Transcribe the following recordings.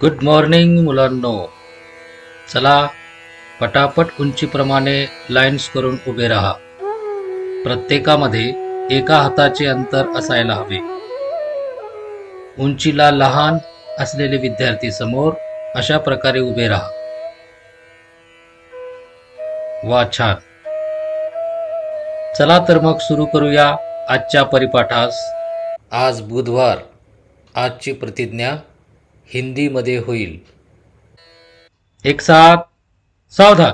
Good morning मुलांनो. चला पटापट उंचीप्रमाणे लाईन्स करून उभे राहा. प्रत्येकामध्ये एका हाताचे अंतर असायला हवे. उंचीला लहान असलेले विद्यार्थी समोर अशा प्रकारे उभे राहा. वा, छान. चला तर मग सुरू करूया आजच्या परिपाठास. आज बुधवार. आजची प्रतिज्ञा हिंदीमध्ये होईल. एक साथ, सावधान,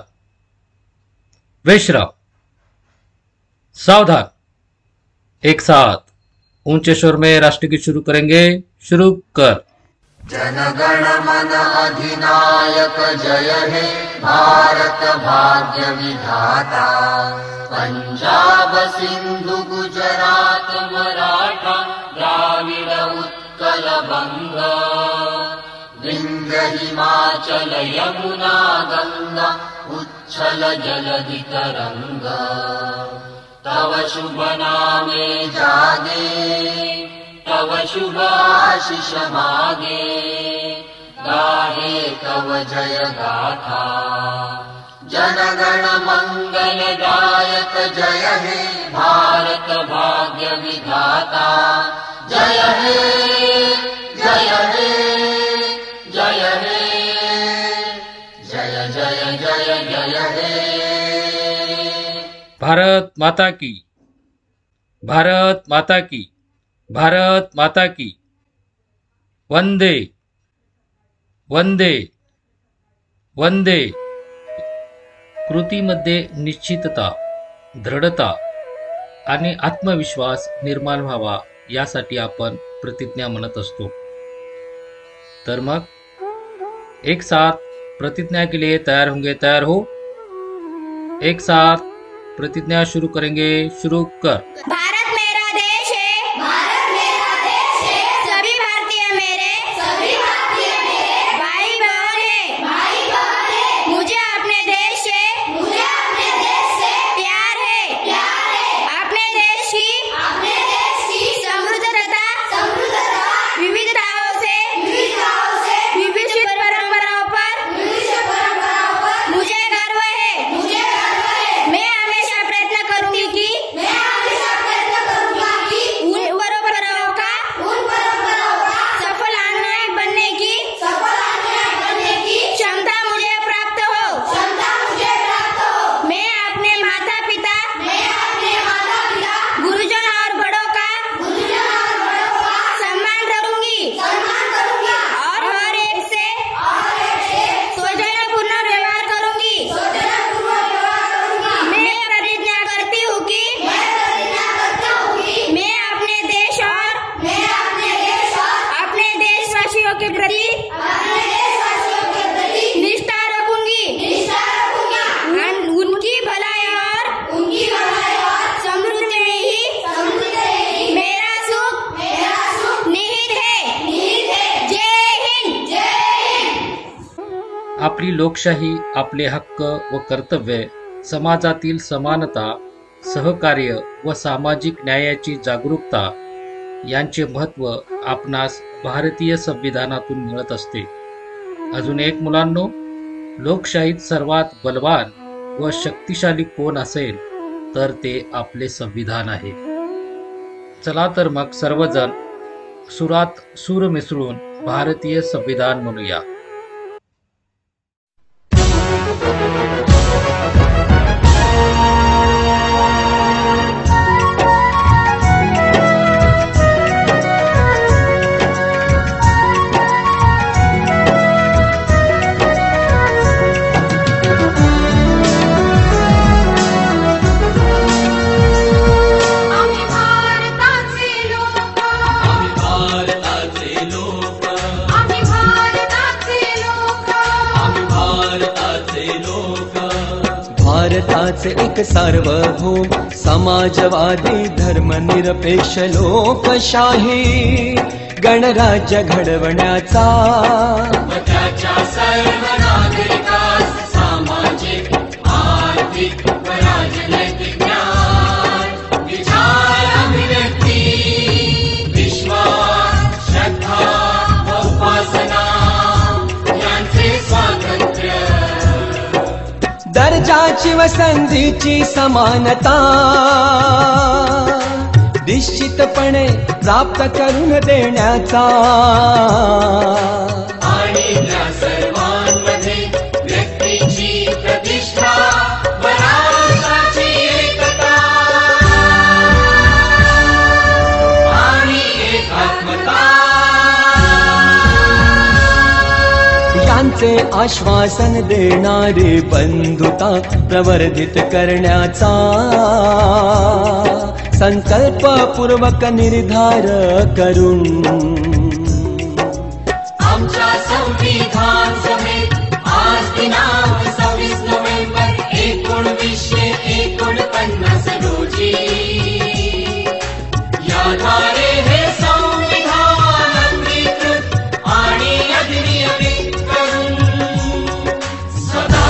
विश्राम, सावधान. एक साथ ऊंचे स्वर में राष्ट्रगीत शुरू करेंगे. शुरू कर. जनगण मन अधिनायक जय हे भारत भाग्य विधाता. पंजाब सिंधु गुजरात मराठा द्राविड उत्कल बंग. विंध्य हिमाचल यमुना गंगा उच्छल जलधि तरंग. तव शुभ नामे जागे तव शुभ आशीष मागे. गाहे तव जय गाथा. जनगण मंगलदायक जय हे भारत भाग्य विधाता. जय हे जय हे जय हे जय जय जय जय हे. भारत माता की, भारत माता की, भारत माता की. वंदे वंदे वंदे. कृतीमध्ये निश्चितता, दृढता आणि आत्मविश्वास निर्माण व्हावा यासाठी आपण प्रतिज्ञा म्हणत असतो. तर मग एक साथ प्रतिज्ञा के लिए तैयार होंगे. तैयार हो. एक साथ प्रतिज्ञा शुरू करेंगे. शुरू कर. भारत मेरा देश है. भारत मेरा देश है. सभी भारतीय मेरे. सभी भारतीय मेरे भाई बहन है. भाई बहन है. मुझे अपने देश से. मुझे अपने देश से प्यार है. प्यार है. अपने देश की. अपने देश की समृद्धता. समृद्धता विविधताओं से. विविधताओं से विविध परंपराओं पर. विविध परंपराओं पर मुझे गर्व है. मुझे गर्व है. मैं हमेशा प्रयत्न करूंगी कि. मैं हमेशा प्रयत्न करूंगा कि उन परंपराओं का. उन परंपराओं का सफल अनुयायी बनने की. सफल अनुयायी बनने की क्षमता मुझे प्राप्त हो. क्षमता मुझे प्राप्त हो. मैं अपने माता पिता. मैं अपने माता पिता गुरुजन और बड़ों का. गुरुजन और बड़ों का सम्मान करूंगी. सम्मान करूंगा. और हर एक से सौजन्यपूर्ण व्यवहार करूंगी. सौजन्यपूर्ण व्यवहार करूंगी. मैं प्रतिज्ञा करती हूँ कि. मैं प्रतिज्ञा करता हूँ कि मैं अपने देश और. मैं अपने देश और अपने देशवासियों के प्रति. अपने देशवासियों के प्रति निष्ठा रखूंगी. निष्ठा रखूंगा. उनकी भलाई और. उनकी भलाई और समृद्धि में ही. समृद्धि में ही मेरा सुख. मेरा सुख निहित है. निहित है. जय हिंद. जय हिंद. आपली लोकशाही, आपले हक्क व कर्तव्ये, समाजातील समानता, सहकार्य व सामाजिक न्यायाची जागरूकता यांचे महत्त्व आपणास भारतीय संविधानातून मिळत असते. अजून एक मुलांनो, लोकशाहीत सर्वात बलवान व शक्तिशाली कोण असेल तर ते आपले संविधान आहे. चला तर मग सर्वजण सुरात सूर मिसळून भारतीय संविधान म्हणूया. आम्ही भारताचे लोक. भारताचे लोक. आम्ही भारताचे लोक. भारताचे लोक. भारताचे एक सार्वभौम समाजवादी धर्मनिरपेक्ष लोकशाही गणराज्य घडवण्याचा. व त्याच्या सर्व नागरिकास सामाजिक आर्थिक व राजनैतिक न्याय. विचार अभिव्यक्ती विश्वास श्रद्धा व उपासना अंतराची व संधीची समानता निश्चितपणे प्राप्त करून देण्याचा आणि त्या सर्वांमध्ये व्यक्तीची प्रतिष्ठा व राष्ट्राची एकता आणि एकात्मता यांचे आश्वासन देणारी बंधुता प्रवर्धित करण्याचा संकल्पपूर्वक निर्धार करून आमच्या संविधान सभेत आज दिनांक 26 नोव्हेंबर 1949 रोजी याद्वारे हे संविधान अंगीकृत आणि अधिनियमित करून सदा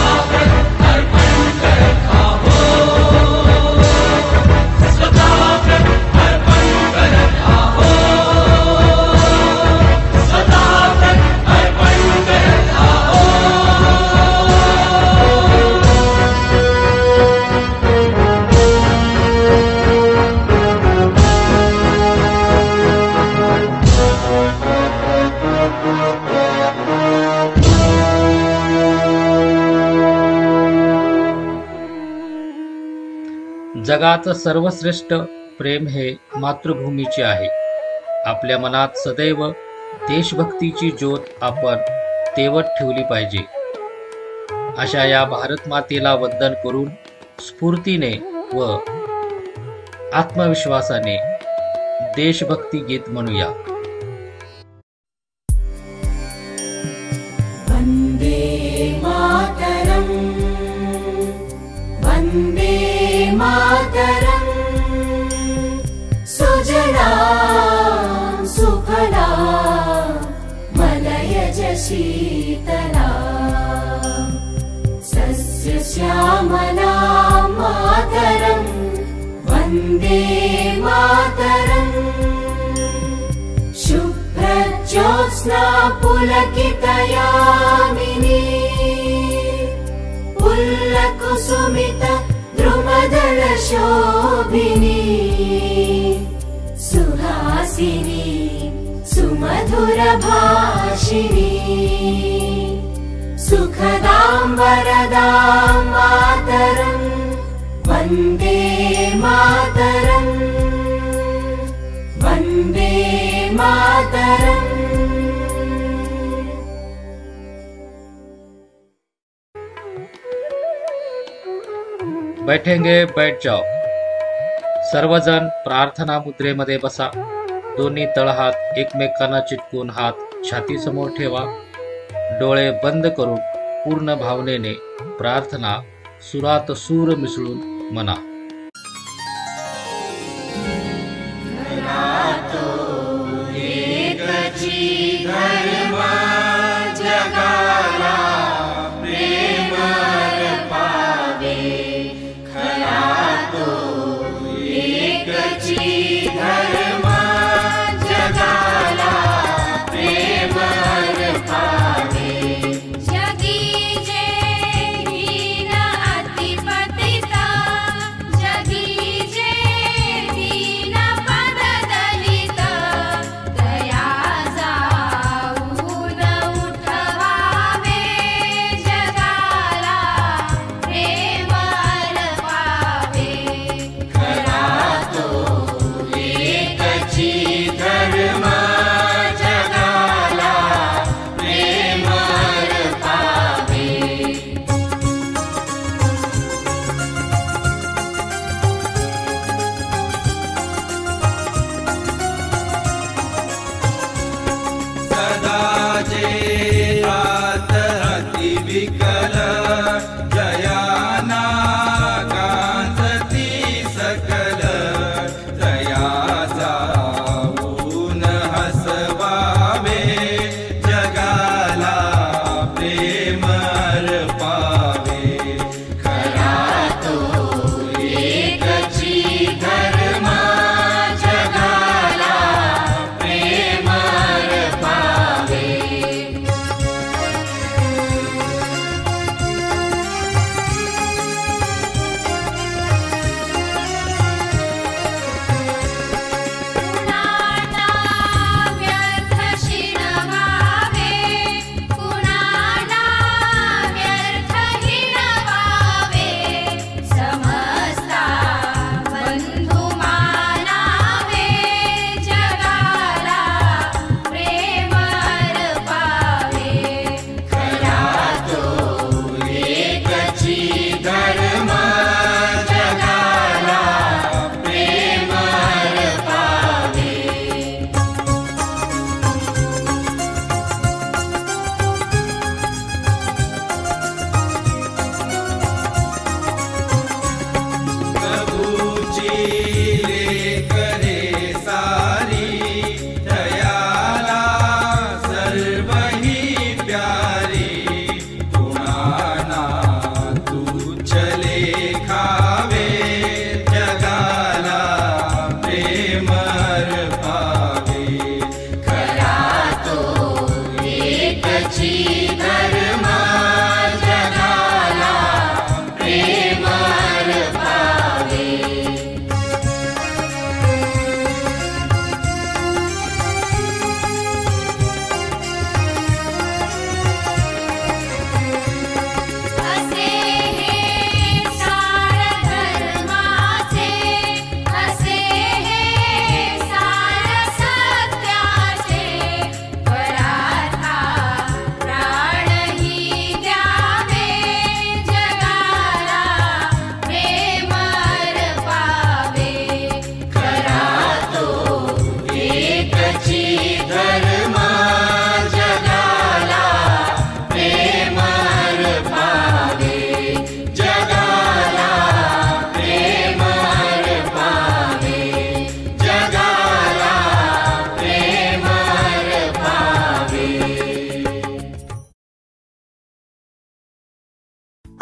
अर्पण करत आहोत, सदा अर्पण करत आहोत, सदा अर्पण करत जगात सर्वश्रेष्ठ प्रेम हे मातृभूमीचे आहे. आपल्या मनात सदैव देशभक्तीची ज्योत आपण तेवत ठेवली पाहिजे. अशा या भारत मातेला वंदन करून स्फूर्तीने व आत्मविश्वासाने देशभक्ती गीत म्हणूया. वंदे मातरम, वंदे मातरम, सुजला सुफला मलयज शीतला सस्य श्यामला मातरम, वंदे मातरम, शुभ्रज्योत्स्ना पुलकितयामिनी पुल्लकुसुमित द्रुमदल शोभिनी सुहासिनी सुमधुर भाषिणी सुखदां वरदां मातरं, वन्दे मातरं, वन्दे मातरं. बैठेंगे बैठ जाओ. सर्वजण प्रार्थना मुद्रेमध्ये बसा. दोन्ही तळहात एकमेकांना चिटकून हात छातीसमोर ठेवा. डोळे बंद करून पूर्ण भावनेने प्रार्थना सुरात सूर मिसळून म्हणा.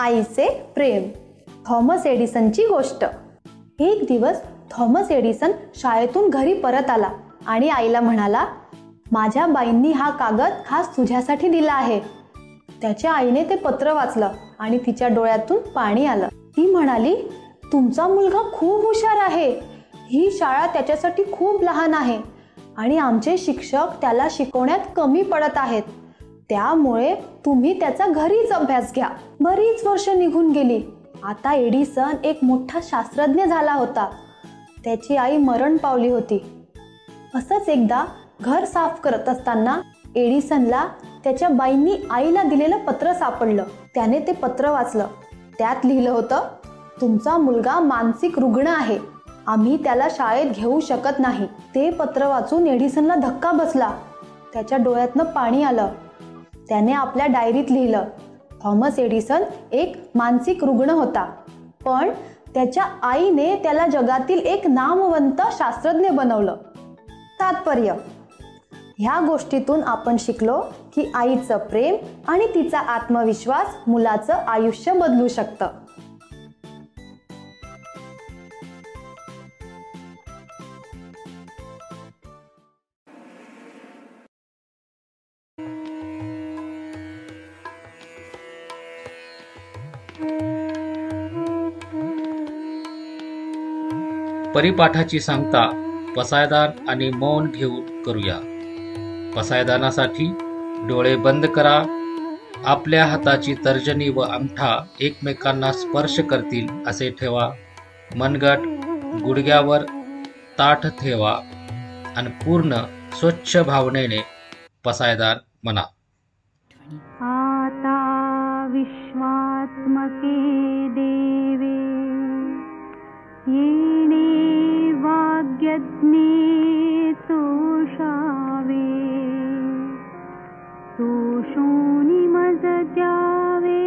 आईचे प्रेम. थॉमस एडिसनची गोष्ट. एक दिवस थॉमस एडिसन शाळेतून घरी परत आला आणि आईला म्हणाला, माझ्या बाईंनी हा कागद खास तुझ्यासाठी दिला आहे. त्याच्या आईने ते पत्र वाचलं आणि तिच्या डोळ्यातून पाणी आलं. ती म्हणाली, तुमचा मुलगा खूप हुशार आहे. ही शाळा त्याच्यासाठी खूप लहान आहे आणि आमचे शिक्षक त्याला शिकवण्यात कमी पडत आहेत. त्यामुळे तुम्ही त्याचा घरीच अभ्यास घ्या. बरीच वर्ष निघून गेली. आता एडिसन एक मोठा शास्त्रज्ञ झाला होता. त्याची आई मरण पावली होती. असंच एकदा घर साफ करत असताना एडिसनला त्याच्या बाईंनी आईला दिलेलं पत्र सापडलं. त्याने ते पत्र वाचलं. त्यात लिहिलं होतं, तुमचा मुलगा मानसिक रुग्ण आहे. आम्ही त्याला शाळेत घेऊ शकत नाही. ते पत्र वाचून एडिसनला धक्का बसला. त्याच्या डोळ्यातनं पाणी आलं. त्याने आपल्या डायरीत लिहिलं, थॉमस एडिसन एक मानसिक रुग्ण होता, पण त्याच्या आईने त्याला जगातील एक नामवंत शास्त्रज्ञ बनवलं. तात्पर्य, ह्या गोष्टीतून आपण शिकलो की आईचं प्रेम आणि तिचा आत्मविश्वास मुलाचं आयुष्य बदलू शकतं. परिपाठाची सांगता पसायदान आणि मौन घेऊन करूया. पसायदानासाठी डोळे बंद करा. आपल्या हाताची तर्जनी व अंगठा एकमेकांना स्पर्श करतील असे ठेवा. मनगट गुडघ्यावर ताठ ठेवा आणि पूर्ण स्वच्छ भावनेने पसायदान म्हणा. आता विश्वात्मके देवे येणे वाग्यज्ञे तोषावे, तोषोनी मज द्यावे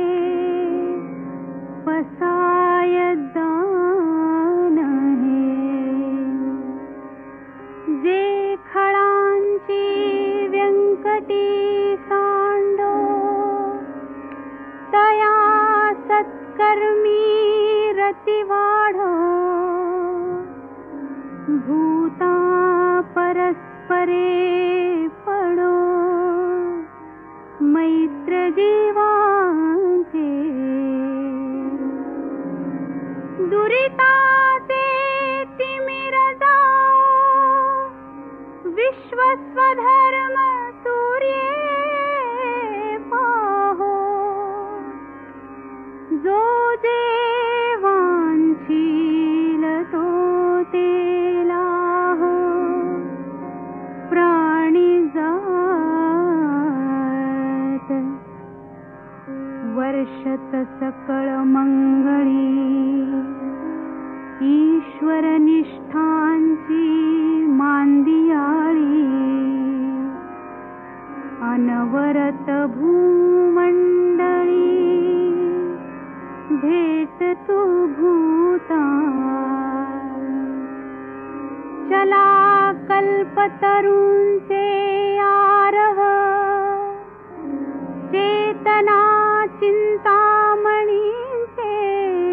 पसायदान हे. जे खळांची व्यंकटी सांडो, तया सत्कर्मी रती वाढो. भूता परस्परे पडो, मैत्र जीवांचे. दुरिताचे तिमिर जाओ, विश्वस्वधर्म सूर्ये पाहो. जो देवांशील तो तेला हो, प्राणी जात. वर्षत सकळ मंगळी, ईश्वर निष्ठांची मांदियाळी. अनवरत भूमंडळी, भेट तू भूता. चला कल्पतरूंचे आरव, चेतना चिंतामणींचे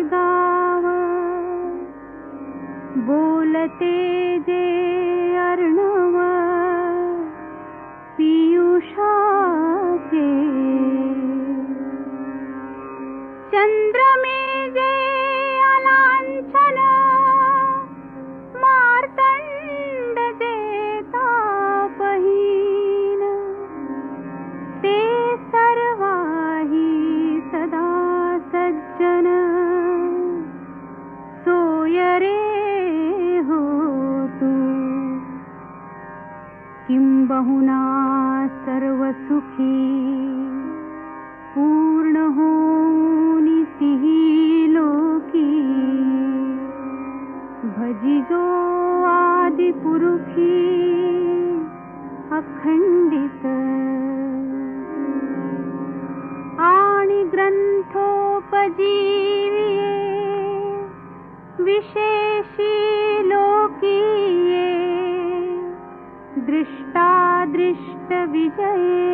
गाव. बोलते जे अर्णव पियुषाचे. चंद्रमे जे अलांछन, मार्तंड जे तापहीन. ते सर्वाही सदा सज्जन, सोय रे हो तू. किंबहुना सर्व सुखी, पूर्ण होनी तिही लोकी. भजिजो आदि पुरुषी, अखंडित. आणि ग्रंथोपजीविये, विशेषी लोकीये. दृष्टादृष्ट विजये,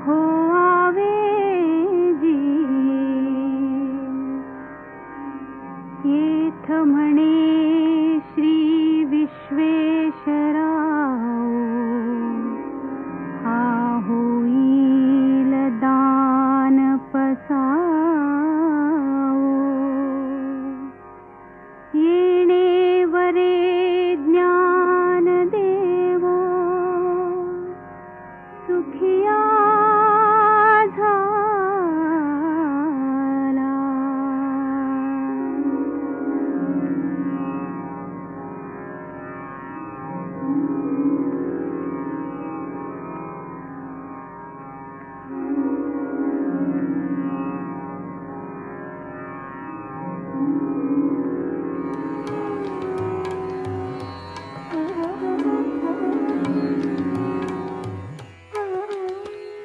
हो आवे जी. विद्यापीठ म्हणे श्री विश्वेश्वराव, हा होईल दान पसावो. येणे वरे ज्ञान देवो, सुखिया झाला.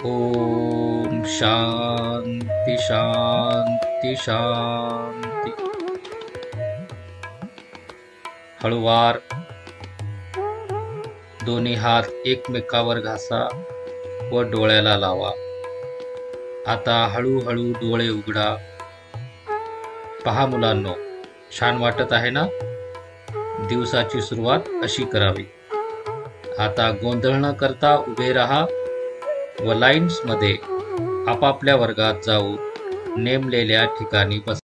ओम शांती शांती शांती. हळूवार दोन्ही हात एकमेकावर घासा व डोळ्याला लावा. आता हळूहळू डोळे उघडा. पहा मुलांनो, छान वाटत आहे ना? दिवसाची सुरुवात अशी करावी. आता गोंधळ न करता उभे राहा व लाईन्स मध्ये आपापल्या वर्गात जाऊन नेमलेल्या ठिकाणी बसा.